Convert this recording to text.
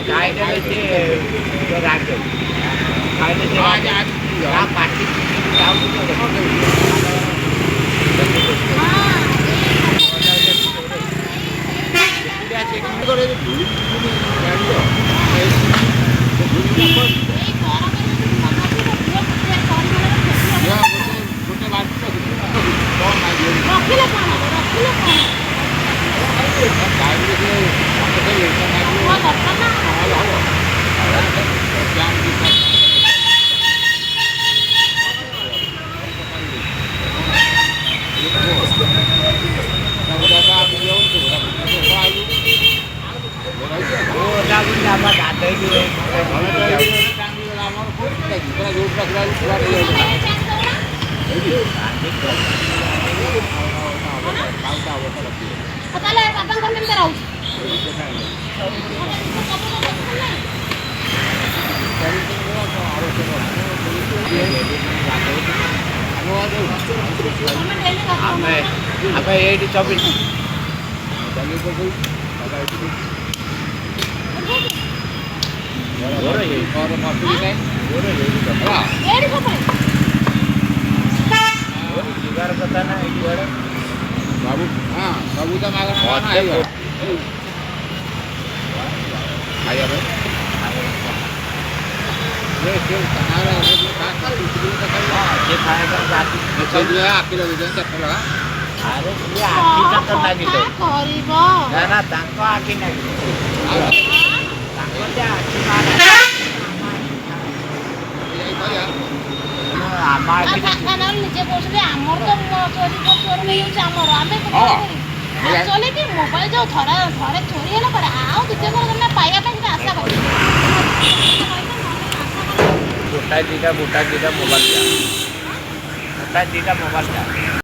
ଖାଇଦେଲେ ସେ ରାଗ ଖାଇଲେ ସେ ପାଟି ଆମେ ଏଇଠି 24 ଯିବାର କଥା ନା ଏଇଆଡ଼େ ବାବୁ ସବୁ ତ ମାଗଣା ଖାଇବା ନା ତାଙ୍କ ଆଖି ନିଜେ କହୁଛନ୍ତି ଆମର ତ ଚୋରି ନେଇଯାଉଛି ଆମର ଆମେ ମୋବାଇଲ ଯୋଉ ଥରେ ଚୋରି ହେଲା ପରେ ଆଉ ଦ୍ୱିତୀୟ ଥର ତମେ ପାଇବା ପାଇଁ ସେଟା ଆଶା କର ଗୋଟାଏ ଦିଟା ମୋବାଇଲ ଦିଆ ଗୋଟାଏ ଦିଟା ମୋବାଇଲ ଦିଆ